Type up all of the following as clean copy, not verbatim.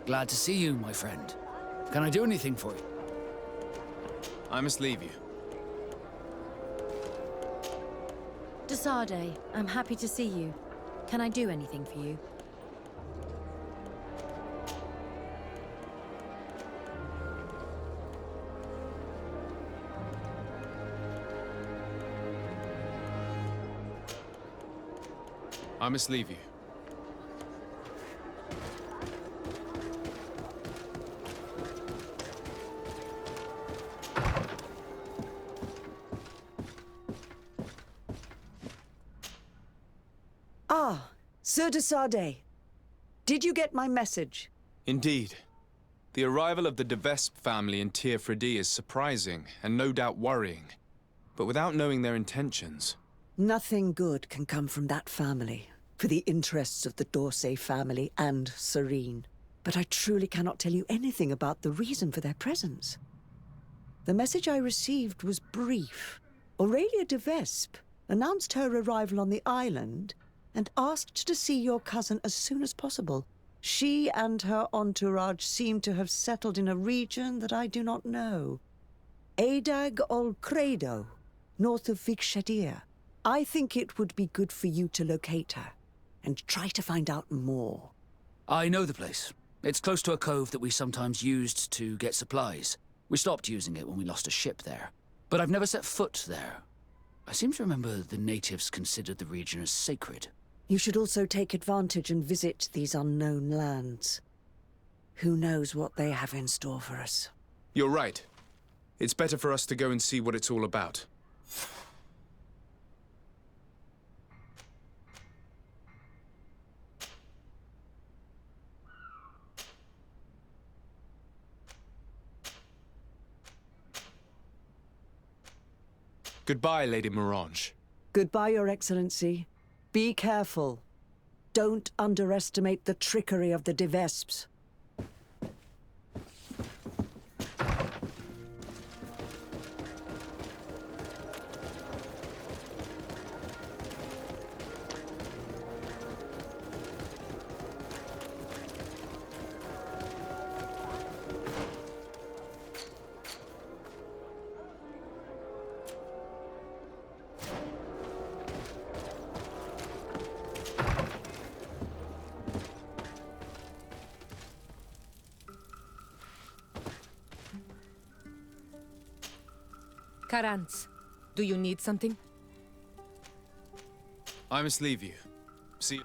Glad to see you, my friend. Can I do anything for you? I must leave you. De Sardet, I'm happy to see you. Can I do anything for you? I must leave you. Ah, Sir de Sardet. Did you get my message? Indeed. The arrival of the de Vespe family in Teer Fradee is surprising and no doubt worrying. But without knowing their intentions... Nothing good can come from that family, for the interests of the d'Orsay family and Serene. But I truly cannot tell you anything about the reason for their presence. The message I received was brief. Aurelia de Vespe announced her arrival on the island and asked to see your cousin as soon as possible. She and her entourage seem to have settled in a region that I do not know. Adag ol Credo, north of Vikshadir. I think it would be good for you to locate her and try to find out more. I know the place. It's close to a cove that we sometimes used to get supplies. We stopped using it when we lost a ship there. But I've never set foot there. I seem to remember the natives considered the region as sacred. You should also take advantage and visit these unknown lands. Who knows what they have in store for us? You're right. It's better for us to go and see what it's all about. Goodbye, Lady Mirange. Goodbye, Your Excellency. Be careful. Don't underestimate the trickery of the de Vespes. Karantz, do you need something? I must leave you. See you.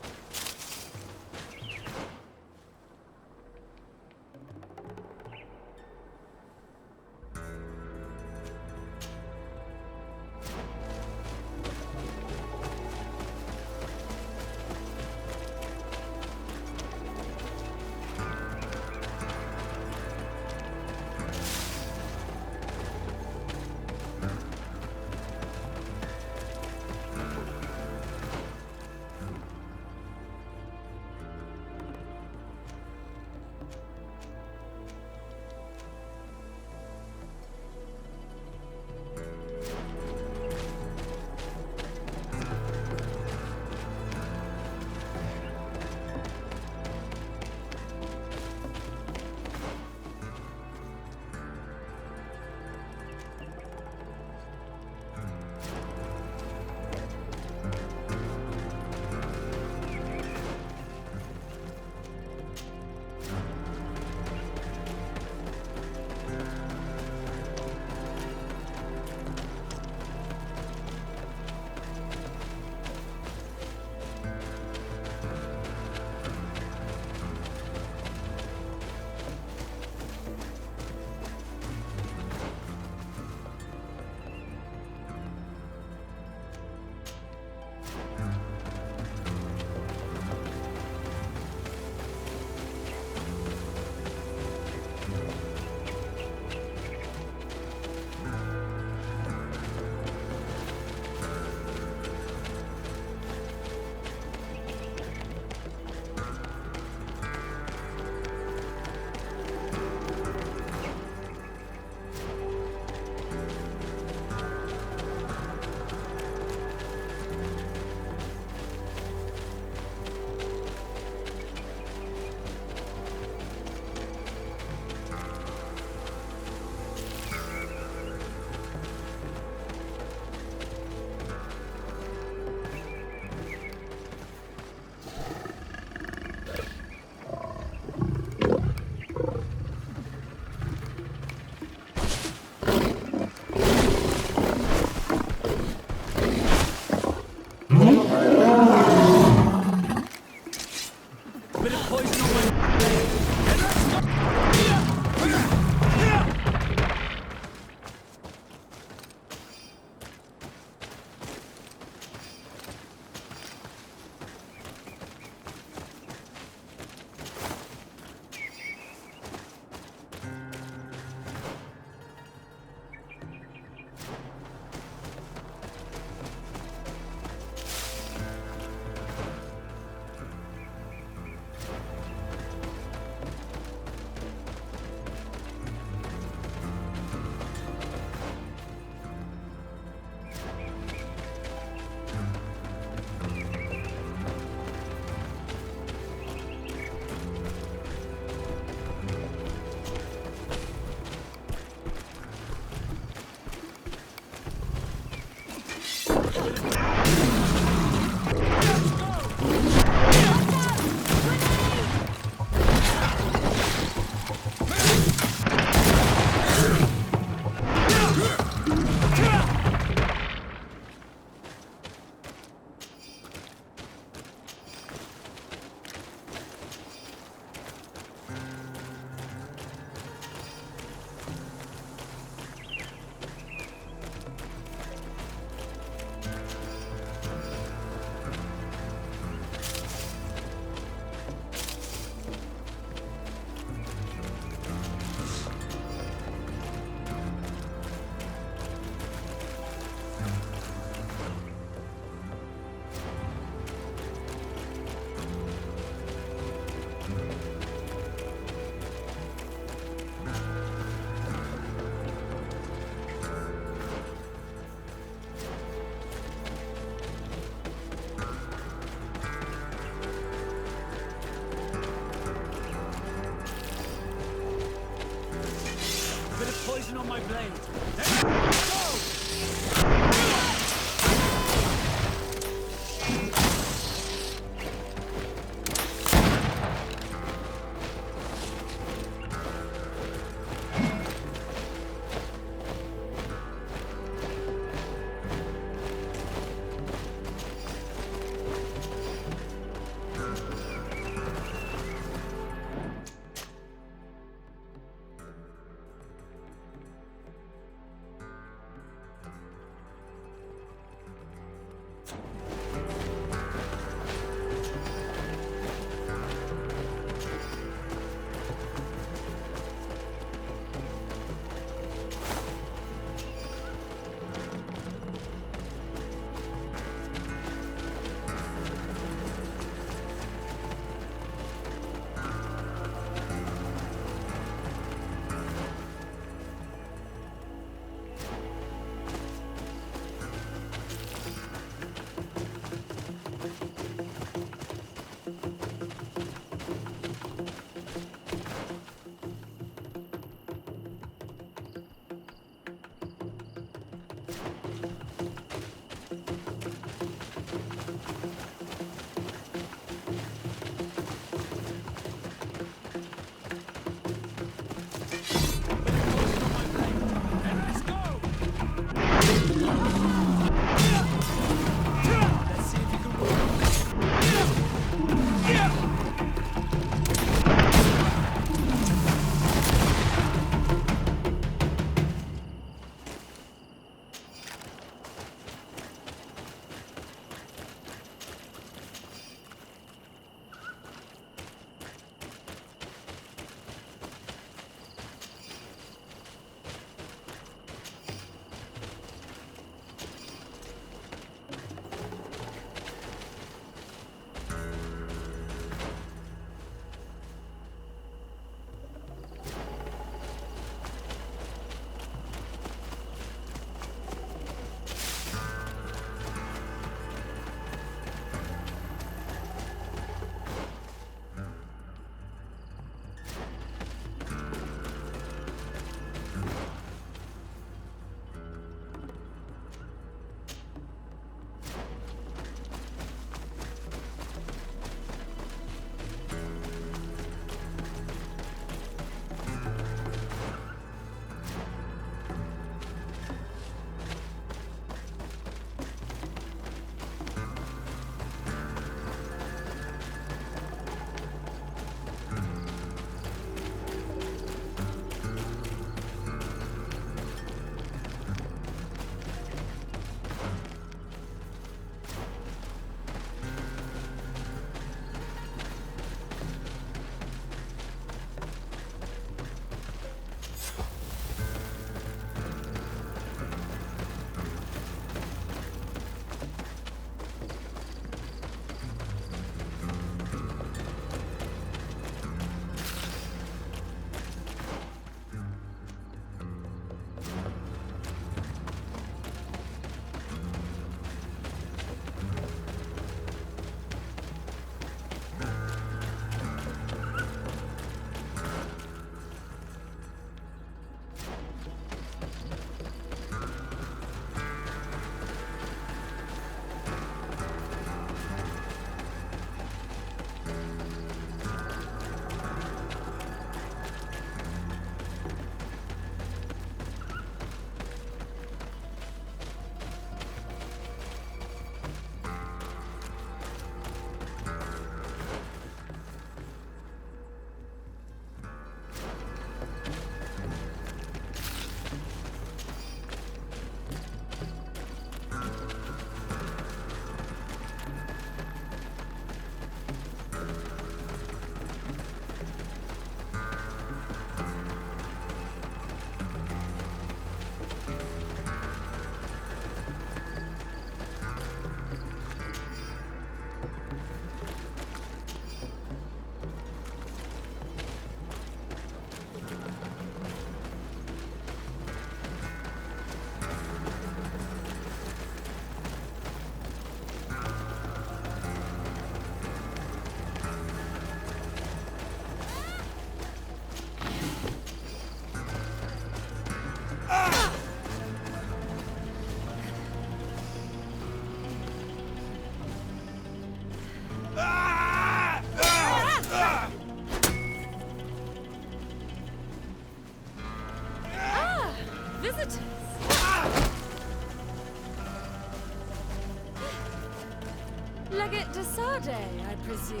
Legate de Sade, I presume.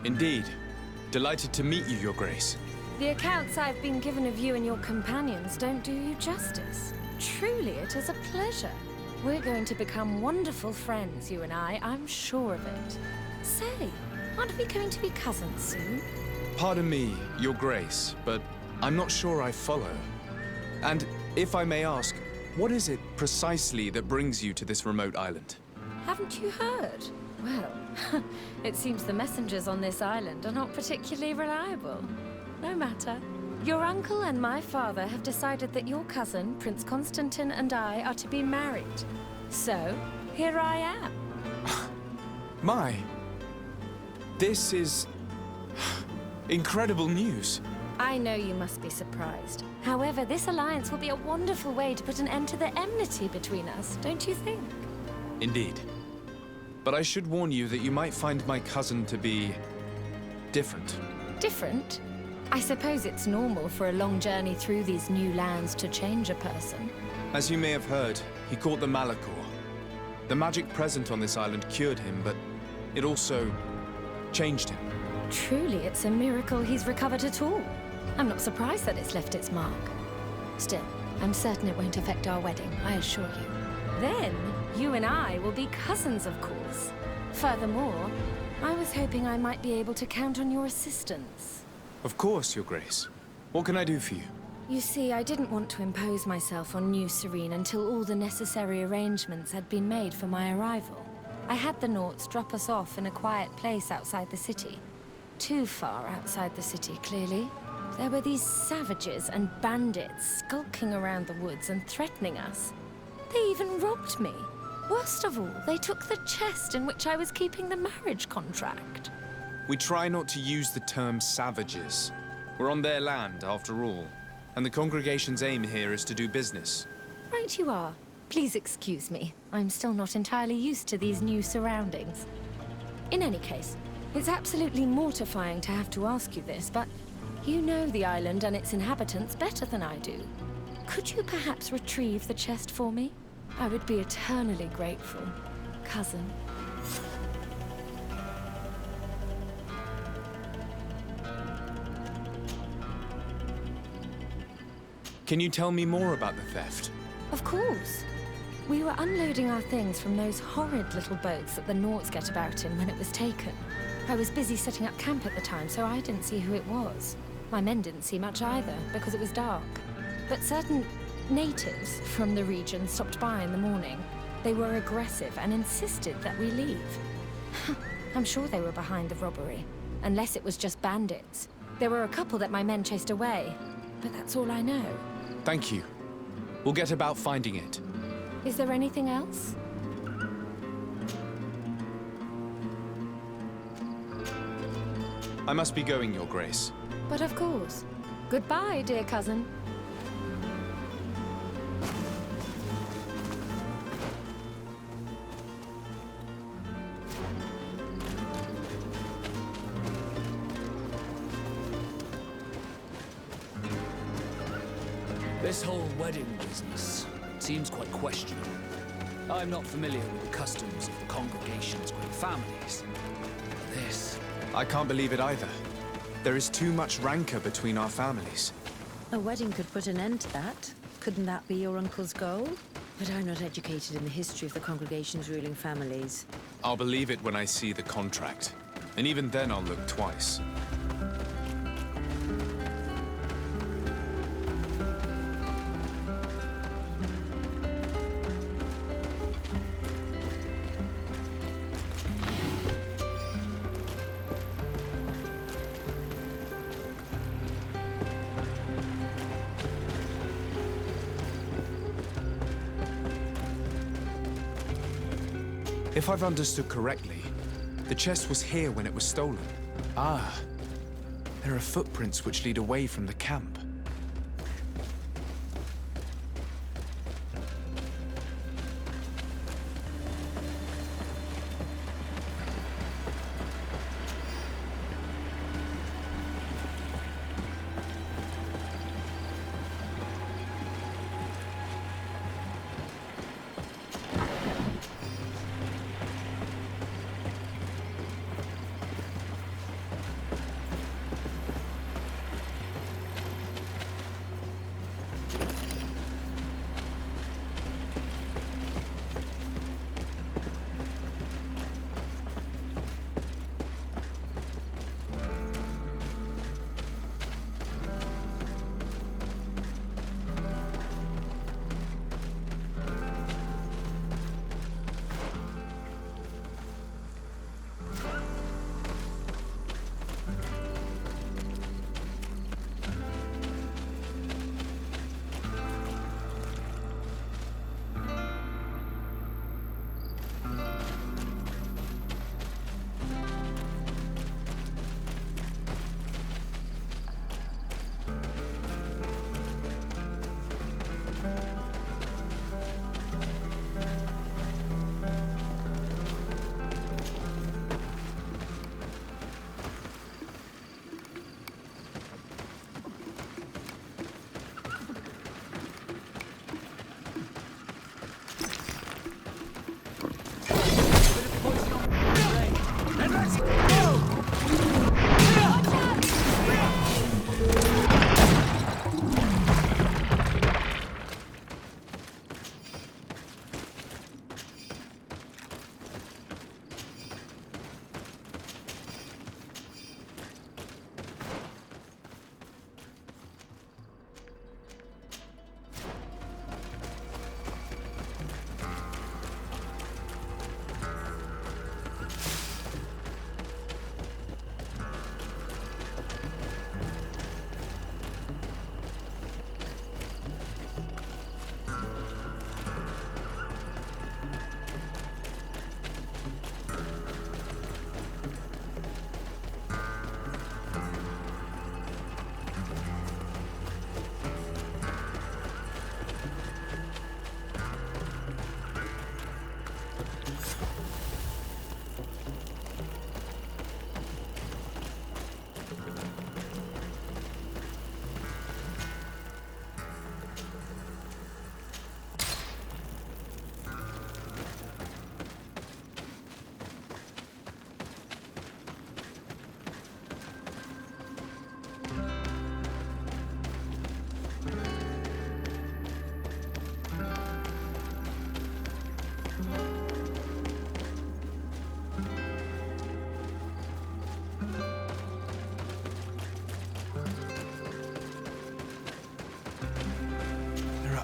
Indeed. Delighted to meet you, Your Grace. The accounts I've been given of you and your companions don't do you justice. Truly, it is a pleasure. We're going to become wonderful friends, you and I'm sure of it. Say, aren't we going to be cousins soon? Pardon me, Your Grace, but I'm not sure I follow. And if I may ask, what is it precisely that brings you to this remote island? Haven't you heard? Well, it seems the messengers on this island are not particularly reliable. No matter. Your uncle and my father have decided that your cousin, Prince Constantine, and I are to be married. So, here I am. My, this is incredible news. I know you must be surprised. However, this alliance will be a wonderful way to put an end to the enmity between us, don't you think? Indeed. But I should warn you that you might find my cousin to be different. Different? I suppose it's normal for a long journey through these new lands to change a person. As you may have heard, he caught the Malachor. The magic present on this island cured him, but it also changed him. Truly, it's a miracle he's recovered at all. I'm not surprised that it's left its mark. Still, I'm certain it won't affect our wedding, I assure you. Then, you and I will be cousins, of course. Furthermore, I was hoping I might be able to count on your assistance. Of course, Your Grace. What can I do for you? You see, I didn't want to impose myself on New Serene until all the necessary arrangements had been made for my arrival. I had the Nauts drop us off in a quiet place outside the city. Too far outside the city, clearly. There were these savages and bandits skulking around the woods and threatening us. They even robbed me. Worst of all, they took the chest in which I was keeping the marriage contract. We try not to use the term savages. We're on their land, after all. And the congregation's aim here is to do business. Right you are. Please excuse me. I'm still not entirely used to these new surroundings. In any case, it's absolutely mortifying to have to ask you this, but you know the island and its inhabitants better than I do. Could you perhaps retrieve the chest for me? I would be eternally grateful, cousin. Can you tell me more about the theft? Of course. We were unloading our things from those horrid little boats that the Nauts get about in when it was taken. I was busy setting up camp at the time, so I didn't see who it was. My men didn't see much either, because it was dark. But certain natives from the region stopped by in the morning. They were aggressive and insisted that we leave. I'm sure they were behind the robbery, unless it was just bandits. There were a couple that my men chased away, but that's all I know. Thank you. We'll get about finding it. Is there anything else? I must be going, Your Grace. But of course. Goodbye, dear cousin. This whole wedding business seems quite questionable. I'm not familiar with the customs of the congregation's great families. This... I can't believe it either. There is too much rancor between our families. A wedding could put an end to that. Couldn't that be your uncle's goal? But I'm not educated in the history of the congregation's ruling families. I'll believe it when I see the contract. And even then I'll look twice. If I've understood correctly, the chest was here when it was stolen. Ah, there are footprints which lead away from the camp.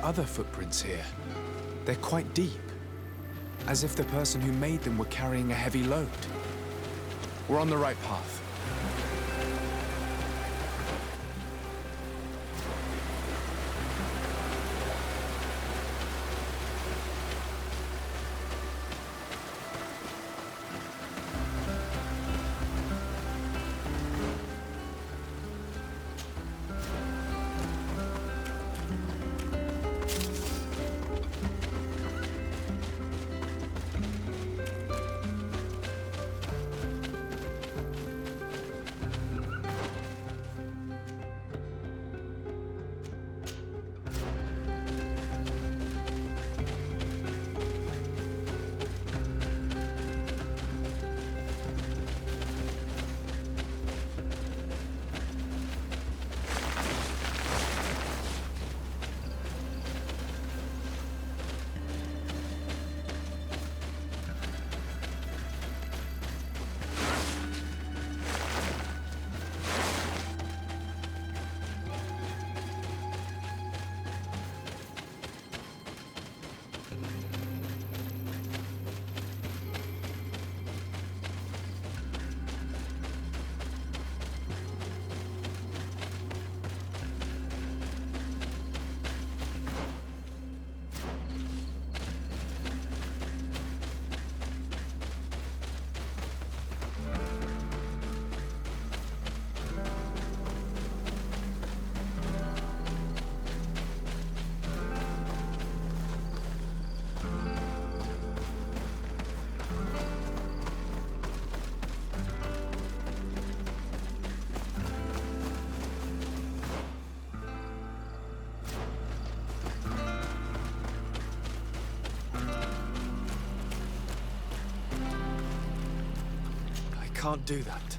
other footprints here. They're quite deep, as if the person who made them were carrying a heavy load. We're on the right path. Can't do that.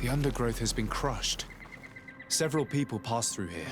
The undergrowth has been crushed. Several people pass through here.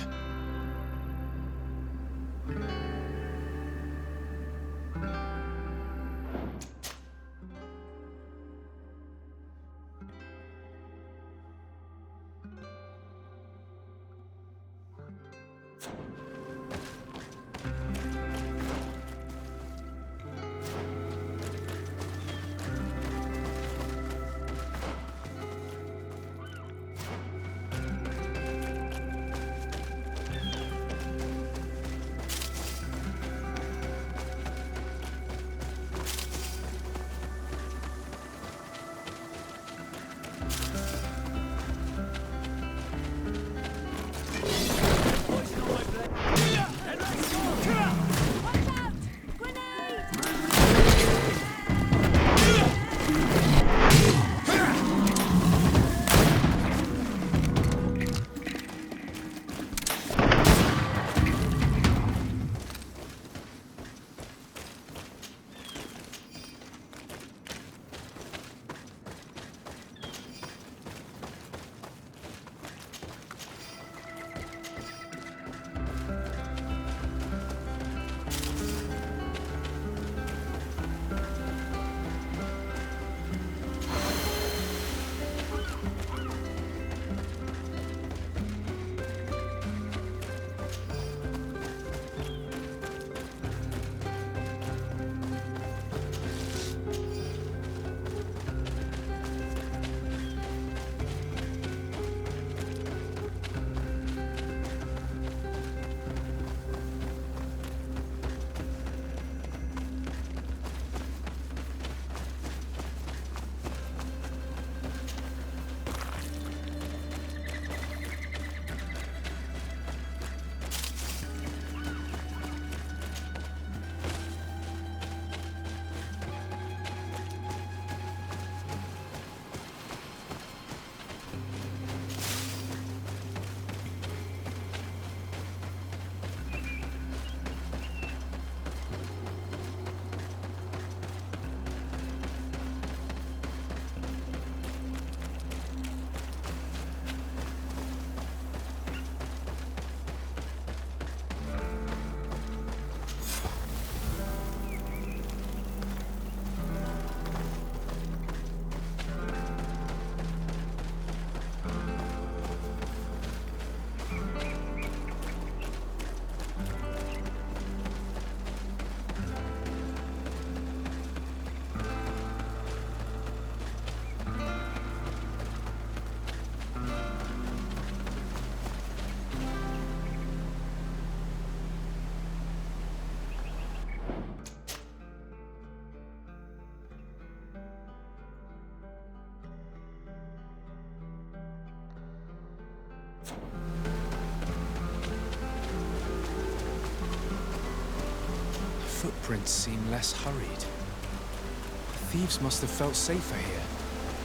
footprints seem less hurried. The thieves must have felt safer here.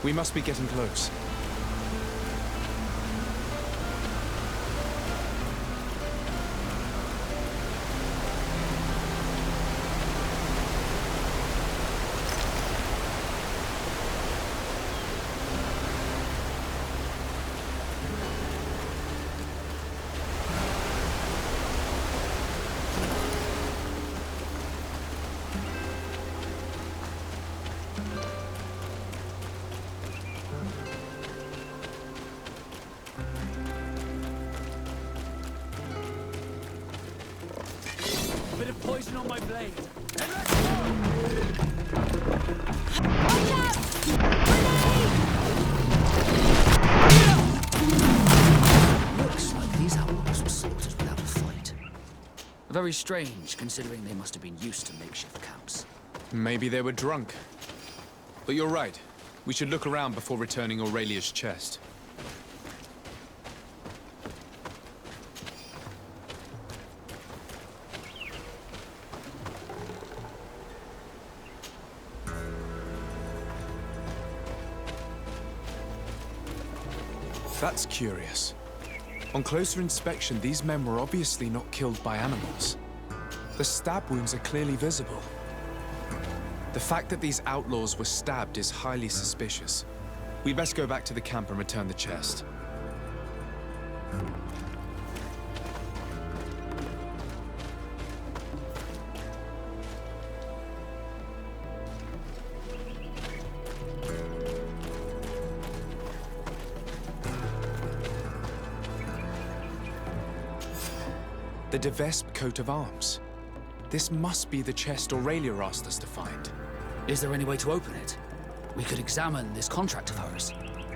We must be getting close. Bit of poison on my blade. Looks like these outlaws were sorted without a fight. Very strange, considering they must have been used to makeshift camps. Maybe they were drunk. But you're right. We should look around before returning Aurelia's chest. That's curious. On closer inspection, these men were obviously not killed by animals. The stab wounds are clearly visible. The fact that these outlaws were stabbed is highly suspicious. We'd best go back to the camp and return the chest. The De Vespe coat of arms. This must be the chest Aurelia asked us to find. Is there any way to open it? We could examine this contract of hers.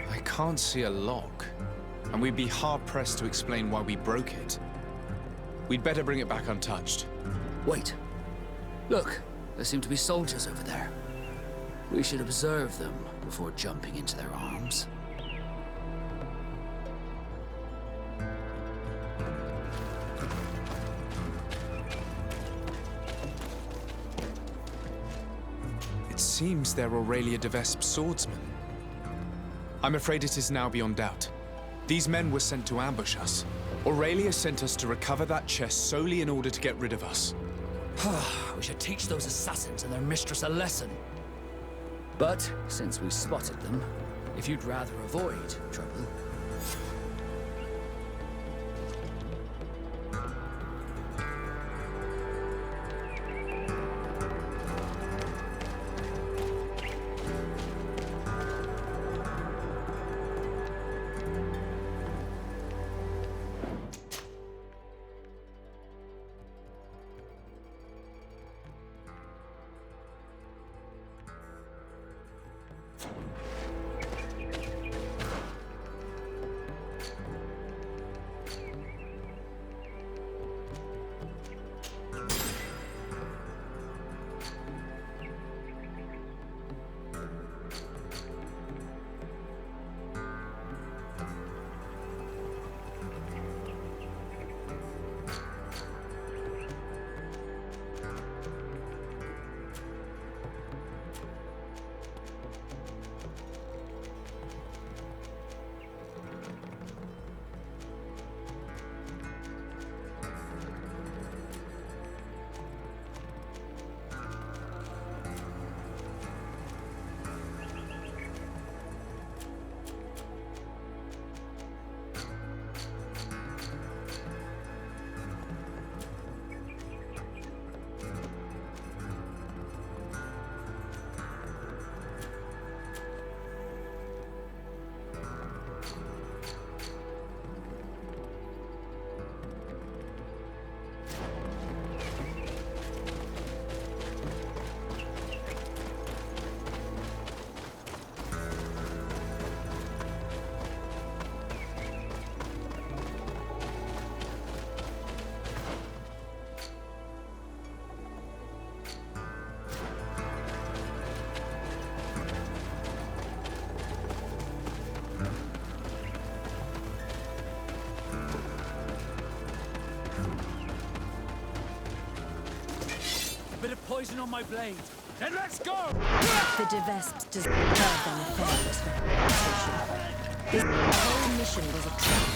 I can't see a lock, and we'd be hard-pressed to explain why we broke it. We'd better bring it back untouched. Wait. Look, there seem to be soldiers over there. We should observe them before jumping into their arms. It seems they're Aurelia de Vespe's swordsmen. I'm afraid it is now beyond doubt. These men were sent to ambush us. Aurelia sent us to recover that chest solely in order to get rid of us. We should teach those assassins and their mistress a lesson. But, since we spotted them, if you'd rather avoid trouble... poison on my blade. Then let's go! The Devesp does not have an effect on reputation. This whole mission was a trap.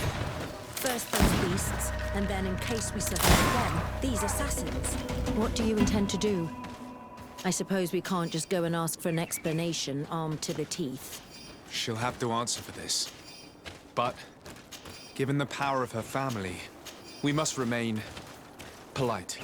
First those beasts, and then in case we survive them, these assassins. What do you intend to do? I suppose we can't just go and ask for an explanation armed to the teeth. She'll have to answer for this. But, given the power of her family, we must remain polite.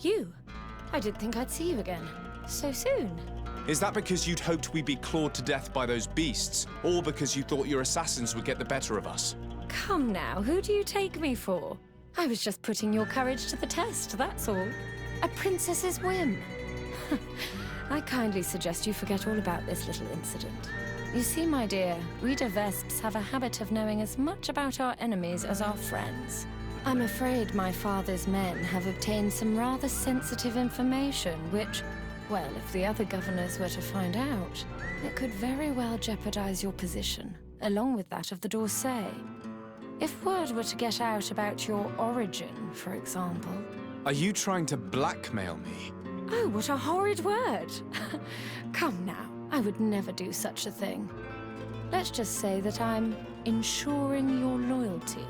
You? I didn't think I'd see you again. So soon. Is that because you'd hoped we'd be clawed to death by those beasts, or because you thought your assassins would get the better of us? Come now, who do you take me for? I was just putting your courage to the test, that's all. A princess's whim. I kindly suggest you forget all about this little incident. You see, my dear, we Devesps have a habit of knowing as much about our enemies as our friends. I'm afraid my father's men have obtained some rather sensitive information, which, well, if the other governors were to find out, it could very well jeopardize your position, along with that of the D'Orsay. If word were to get out about your origin, for example... Are you trying to blackmail me? Oh, what a horrid word! Come now, I would never do such a thing. Let's just say that I'm ensuring your loyalty.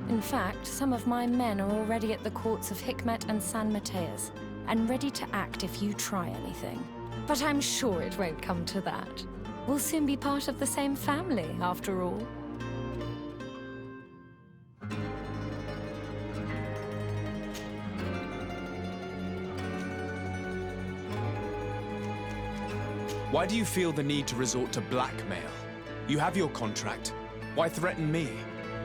In fact, some of my men are already at the courts of Hikmet and San Mateus, and ready to act if you try anything. But I'm sure it won't come to that. We'll soon be part of the same family, after all. Why do you feel the need to resort to blackmail? You have your contract. Why threaten me?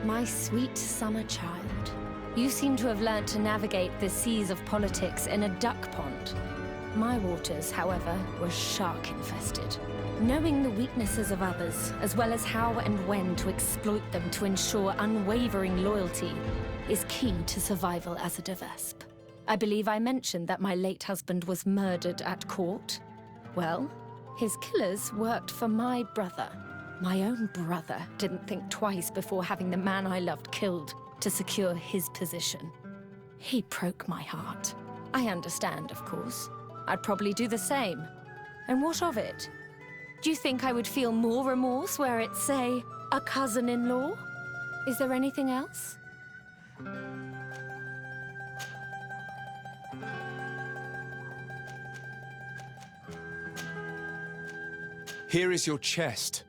My sweet summer child. You seem to have learnt to navigate the seas of politics in a duck pond. My waters, however, were shark-infested. Knowing the weaknesses of others, as well as how and when to exploit them to ensure unwavering loyalty, is key to survival as a Devesp. I believe I mentioned that my late husband was murdered at court. Well, his killers worked for my brother. My own brother didn't think twice before having the man I loved killed to secure his position. He broke my heart. I understand, of course. I'd probably do the same. And what of it? Do you think I would feel more remorse were it, say, a cousin-in-law? Is there anything else? Here is your chest.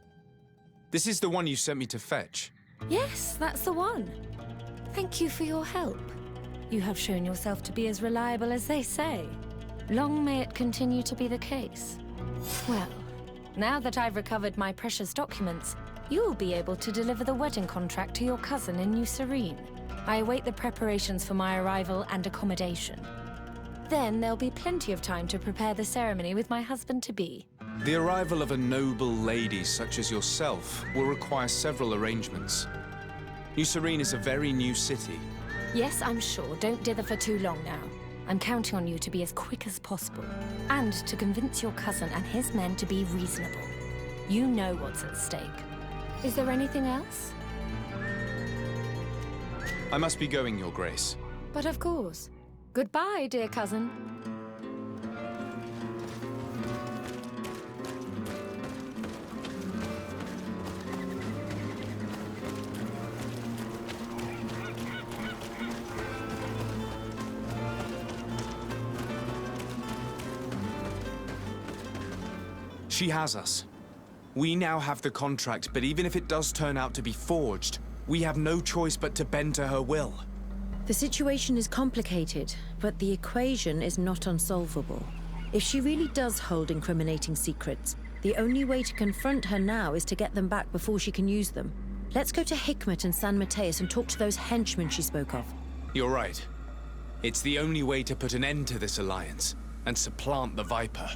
This is the one you sent me to fetch. Yes, that's the one. Thank you for your help. You have shown yourself to be as reliable as they say. Long may it continue to be the case. Well, now that I've recovered my precious documents, you'll be able to deliver the wedding contract to your cousin in New Serene. I await the preparations for my arrival and accommodation. Then there'll be plenty of time to prepare the ceremony with my husband-to-be. The arrival of a noble lady such as yourself will require several arrangements. New Serene is a very new city. Yes, I'm sure. Don't dither for too long now. I'm counting on you to be as quick as possible. And to convince your cousin and his men to be reasonable. You know what's at stake. Is there anything else? I must be going, Your Grace. But of course. Goodbye, dear cousin. She has us. We now have the contract, but even if it does turn out to be forged, we have no choice but to bend to her will. The situation is complicated, but the equation is not unsolvable. If she really does hold incriminating secrets, the only way to confront her now is to get them back before she can use them. Let's go to Hikmet and San Mateus and talk to those henchmen she spoke of. You're right. It's the only way to put an end to this alliance and supplant the Viper.